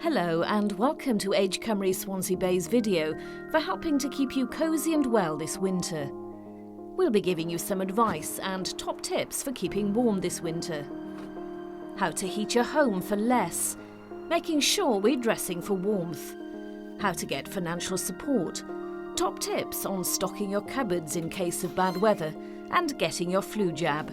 Hello and welcome to Cymru Swansea Bay's video for helping to keep you cosy and well this winter. We'll be giving you some advice and top tips for keeping warm this winter. How to heat your home for less, making sure we're dressing for warmth. How to get financial support. Top tips on stocking your cupboards in case of bad weather and getting your flu jab.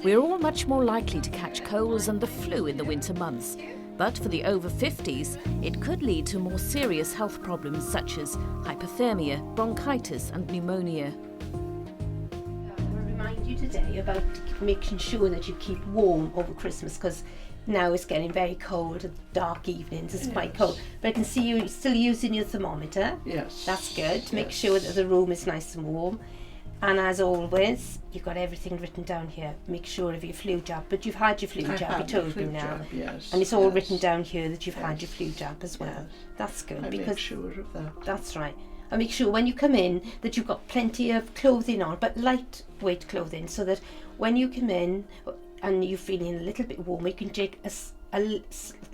We're all much more likely to catch colds and the flu in the winter months. But for the over 50s, it could lead to more serious health problems such as hypothermia, bronchitis and pneumonia. I want to remind you today about making sure that you keep warm over Christmas, because now it's getting very cold, dark evenings, it's quite cold. But I can see you still using your thermometer. Yes. That's good, to make sure that the room is nice and warm. And as always, you've got everything written down here. Make sure of your flu jab. But you've had your flu jab, you told me now. Yes, and it's all written down here that you've had your flu jab as well. Yes. That's good. I because make sure of that. That's right. And make sure when you come in that you've got plenty of clothing on, but lightweight clothing, so that when you come in and you're feeling a little bit warmer, you can take a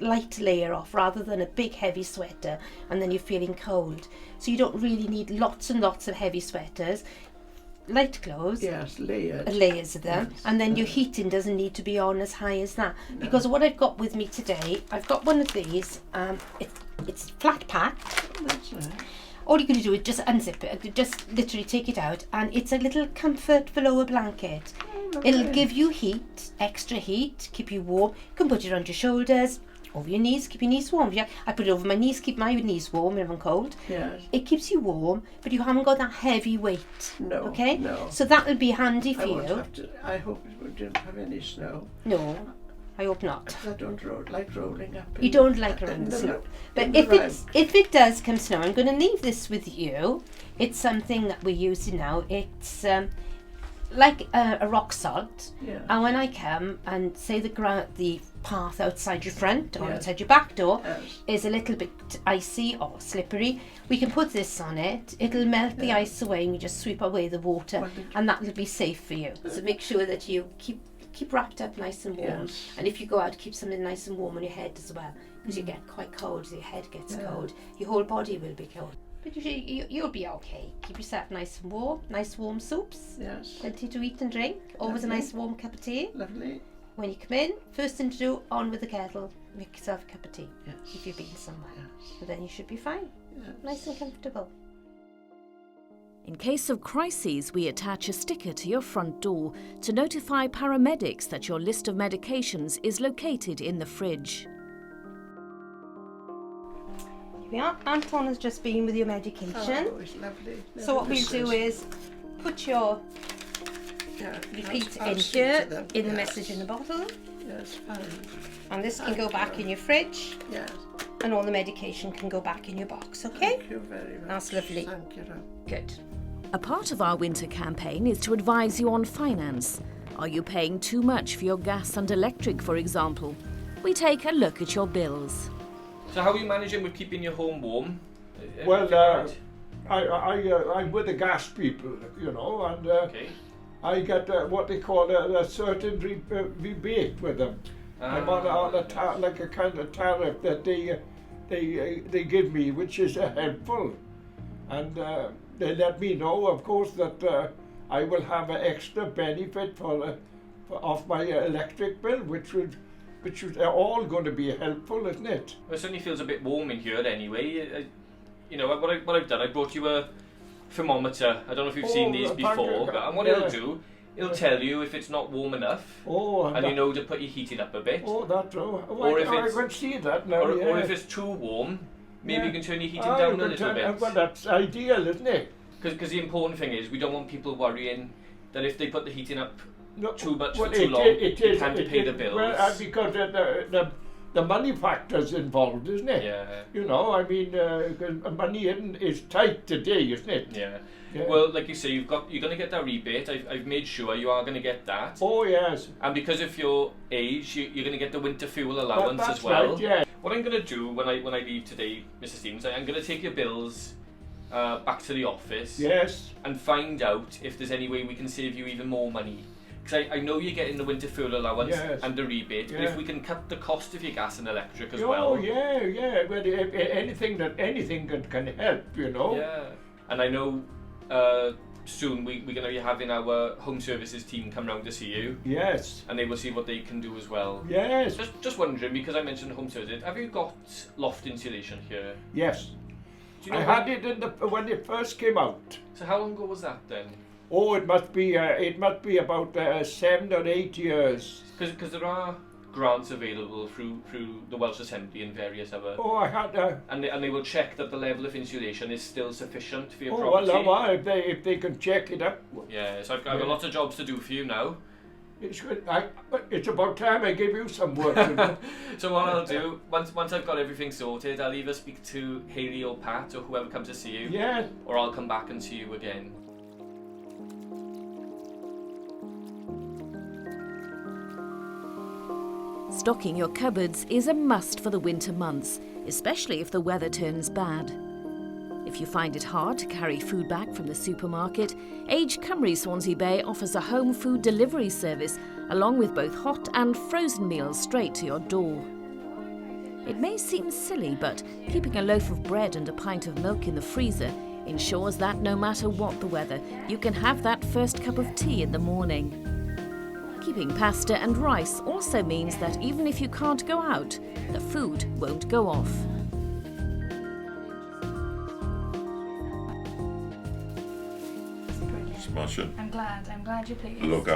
light layer off rather than a big heavy sweater and then you're feeling cold. So you don't really need lots and lots of heavy sweaters. Light clothes, yes, layers of them, yes. And then your heating doesn't need to be on as high as that. No. Because what I've got with me today, I've got one of these. It's flat packed. That's right. All you're going to do is just unzip it, just literally take it out, and it's a little comfort velour blanket. It'll give you heat, extra heat, keep you warm. You can put it on your shoulders, over your knees, keep your knees warm. Yeah, I put it over my knees, keep my knees warm when I'm cold. Yes. It keeps you warm, but you haven't got that heavy weight. No. Okay? No. So that'll be handy for you. I hope we didn't have any snow. No, I hope not. I don't like rolling up. You don't like around the snow. But if it does come snow, I'm going to leave this with you. It's something that we're using now. It's like a rock salt. Yeah. And when I come and say the path outside your front or outside your back door is a little bit icy or slippery, we can put this on it. It'll melt the ice away and we just sweep away the water, and that will be safe for you. So make sure that you keep wrapped up nice and warm. Yes. And if you go out, keep something nice and warm on your head as well, because you get quite cold. Your head gets cold. Your whole body will be cold. But you'll be okay. Keep yourself nice and warm. Nice warm soups. Yes. Plenty to eat and drink. Always a nice warm cup of tea. Lovely. When you come in, first thing to do, on with the kettle. Make yourself a cup of tea. Yes. If you've been somewhere. Yes. But then you should be fine. Yes. Nice and comfortable. In case of crises, we attach a sticker to your front door to notify paramedics that your list of medications is located in the fridge. Here we are. Anton has just been with your medication. Oh, it's lovely. So what we'll do is put your repeat in here, in the message in the bottle. Yes, fine. And this can go back in your fridge. Yes. And all the medication can go back in your box, okay? Thank you very much. That's lovely. Thank you. Good. A part of our winter campaign is to advise you on finance. Are you paying too much for your gas and electric, for example? We take a look at your bills. So how are you managing with keeping your home warm? Well, I'm with the gas people, you know, and I get what they call a certain rebate with them. I'm on like a kind of tariff that they give me, which is helpful, and they let me know, of course, that I will have an extra benefit off my electric bill, which is all going to be helpful, isn't it? Well, it certainly feels a bit warm in here anyway. You know, what I've done, I brought you a thermometer. I don't know if you've seen these before, and what it'll do, it'll tell you if it's not warm enough, and you know to put your heating up a bit. Oh, that's true. Or if I can see that now. Or if it's too warm, maybe you can turn your heating down a little bit. Well, that's ideal, isn't it? Because the important thing is, we don't want people worrying that if they put the heating up too much for well, too long, you can't pay the bills. Well, because the money factor's involved, isn't it? Yeah. You know, I mean, money is tight today, isn't it? Yeah. Well, like you say, you're going to get that rebate. I've made sure you are going to get that. Oh yes. And because of your age, you're going to get the winter fuel allowance that's as well. Right, yeah. What I'm going to do when I leave today, Mr. Stevens, I'm going to take your bills back to the office. Yes. And find out if there's any way we can save you even more money. because I know you're getting the winter fuel allowance Yes. and the rebate, but Yeah. if we can cut the cost of your gas and electric as Oh, well. yeah. But anything can help, you know. Yeah, and I know soon we're going to be having our home services team come round to see you, Yes. and they will see what they can do as well. Yes. Just wondering, because I mentioned home services, have you got loft insulation here? Yes. Do you know I had it when it first came out. So how long ago was that then? Oh, it must be about 7 or 8 years. Because there are grants available through the Welsh Assembly and various other. Oh, I had. And they will check that the level of insulation is still sufficient for your Oh, property. well, if they can check it up. Yeah, so I've got lots of jobs to do for you now. It's good. But it's about time I give you some work. You know? So what I'll do, once I've got everything sorted, I'll either speak to Hayley or Pat or whoever comes to see you, Yeah. or I'll come back and see you again. Stocking your cupboards is a must for the winter months, especially if the weather turns bad. If you find it hard to carry food back from the supermarket, Age Cymru Swansea Bay offers a home food delivery service along with both hot and frozen meals straight to your door. It may seem silly, but keeping a loaf of bread and a pint of milk in the freezer ensures that no matter what the weather, you can have that first cup of tea in the morning. Keeping pasta and rice also means that even if you can't go out, the food won't go off. Smashing. I'm glad you're pleased. You look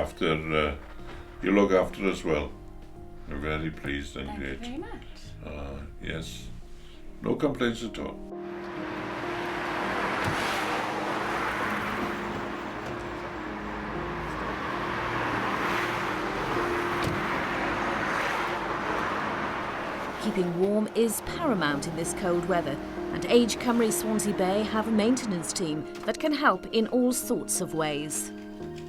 after us well. We're very pleased and Thank you great. very much. Yes. No complaints at all. Keeping warm is paramount in this cold weather, and Age Cymru Swansea Bay have a maintenance team that can help in all sorts of ways.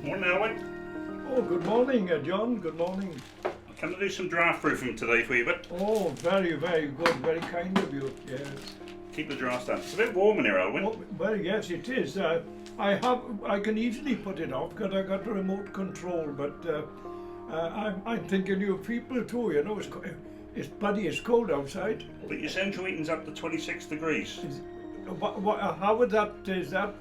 Morning, Owen. Oh, good morning, John. Good morning. I'm coming to do some draft proofing today for you, but Oh, very, very good. Very kind of you. Yes. keep the drafts down. It's a bit warm in here, Owen. Oh, well, yes, it is. I can easily put it off because I got a remote control, but I'm thinking you people too. You know, it's cold outside. But your central heating's up to 26 degrees. How would that? Is that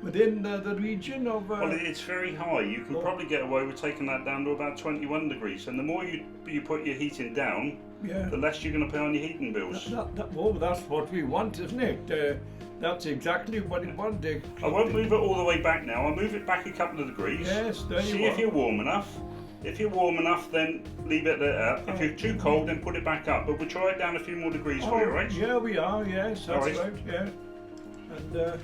within the region of? Well, it's very high. You can probably get away with taking that down to about 21 degrees. And the more you put your heating down, yeah. the less you're going to pay on your heating bills. That's what we want, isn't it? That's exactly what we want. I won't move it all the way back now. I'll move it back a couple of degrees. Yes, there you See are. if you're warm enough. If you're warm enough, then leave it there. If you're too cold, then put it back up. But we'll try it down a few more degrees for you, right? Yeah, we are. Yes, that's Alright. right. Yeah, and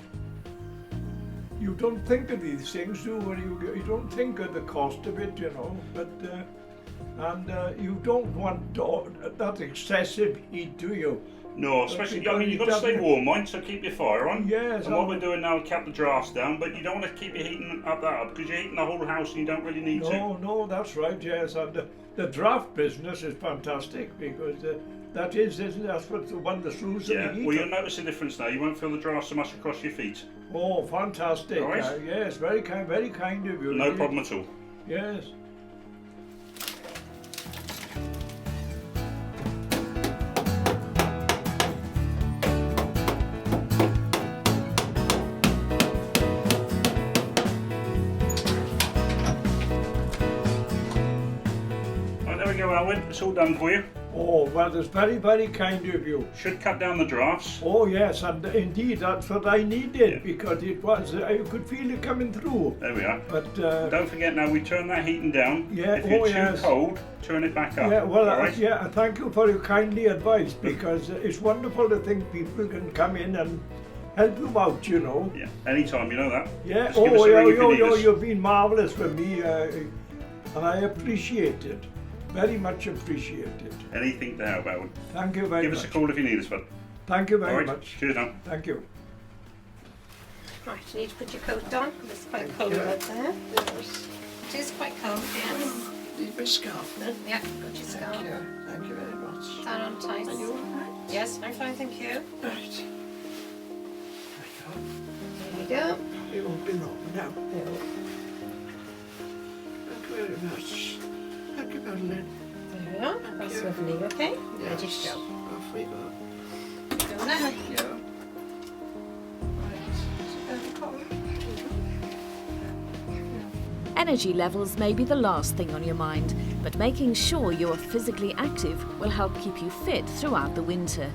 you don't think of these things, do you? You don't think of the cost of it, you know. But you don't want that excessive heat, do you? No, especially, I mean, you've got to stay warm, mind, so keep your fire on. Yes. And what we're doing now is cap the drafts down, but you don't want to keep your heating up that up, because you're heating the whole house and you don't really need to. No, that's right. Yes, and the draft business is fantastic because that's what one of the rules of Yeah, the heat. well, you'll notice the difference now. You won't feel the draft so much across your feet. Oh, fantastic! All right. Yes, very kind of you. No really. problem at all. Yes. Right, there we go, Alwyn. It's all done for you. Oh, well, that's very, very kind of you. Should cut down the drafts. Oh, yes, and indeed, that's what I needed Yeah. because it was, I could feel it coming through. There we are. But, Don't forget now, we turn that heating down. Yeah, If you're oh, too yes. cold, turn it back up. yeah, well, all right? yeah, thank you for your kindly advice because it's wonderful to think people can come in and help you out, you know. Yeah, anytime, you know that. Yeah, Just give us a ring if you need us. you've been marvellous for me and I appreciate it. Very much appreciate it. Anything to help, Alwyn. Thank you very Give much. us a call if you need us, bud. Thank you All very right, much. cheers now. Thank you. Right, you need to put your coat on. It's quite cold out there. Yes. It is quite cold, yes. Need my scarf then? Yeah, got your Thank scarf. you. Thank you very much. Down on tight. Are you alright? Yes, I'm fine, thank you. Right. There There you go. you go. It won't be long now. very much. Thank you, Madeline. There we are. That's lovely, okay? Ready to go. Off we go. Go now. Thank you. Energy levels may be the last thing on your mind, but making sure you are physically active will help keep you fit throughout the winter.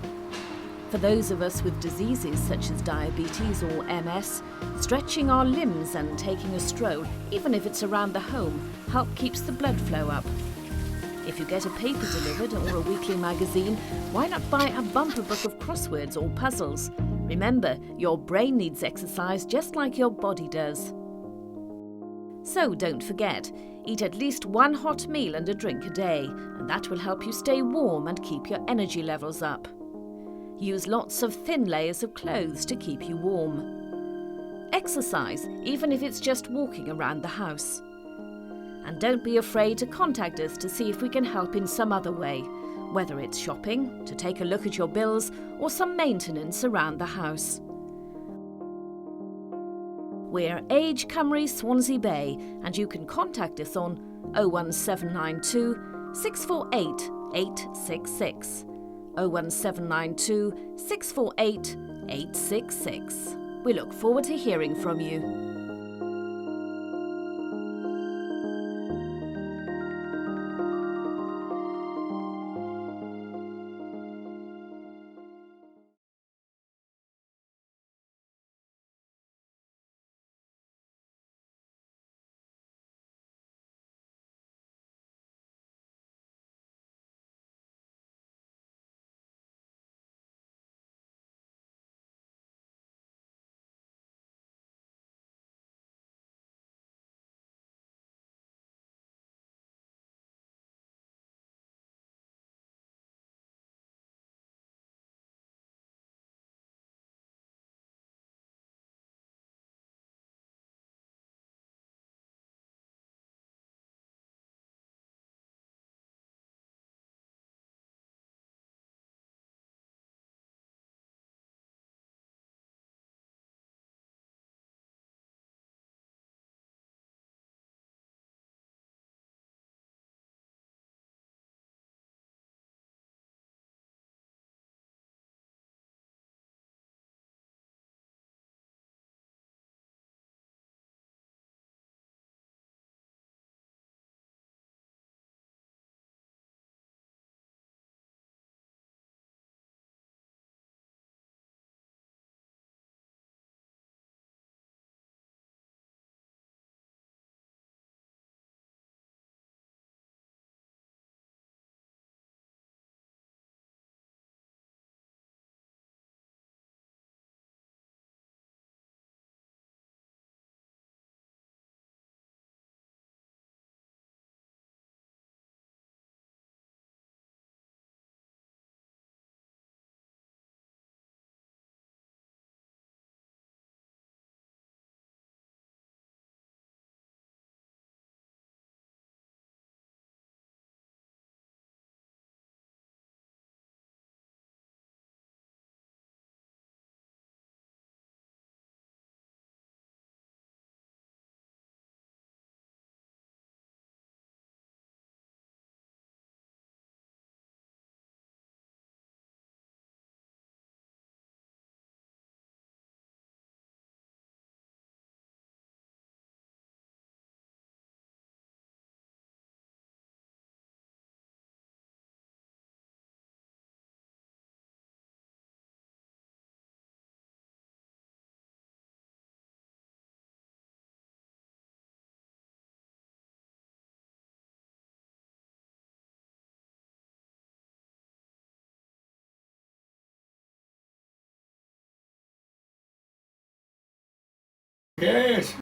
For those of us with diseases such as diabetes or MS, stretching our limbs and taking a stroll, even if it's around the home, help keeps the blood flow up. If you get a paper delivered or a weekly magazine, why not buy a bumper book of crosswords or puzzles? Remember, your brain needs exercise just like your body does. So don't forget, eat at least one hot meal and a drink a day, and that will help you stay warm and keep your energy levels up. Use lots of thin layers of clothes to keep you warm. Exercise, even if it's just walking around the house. And don't be afraid to contact us to see if we can help in some other way, whether it's shopping, to take a look at your bills, or some maintenance around the house. We're Age Cymru Swansea Bay, and you can contact us on 01792 648 866. 01792 648 866. We look forward to hearing from you. Yes.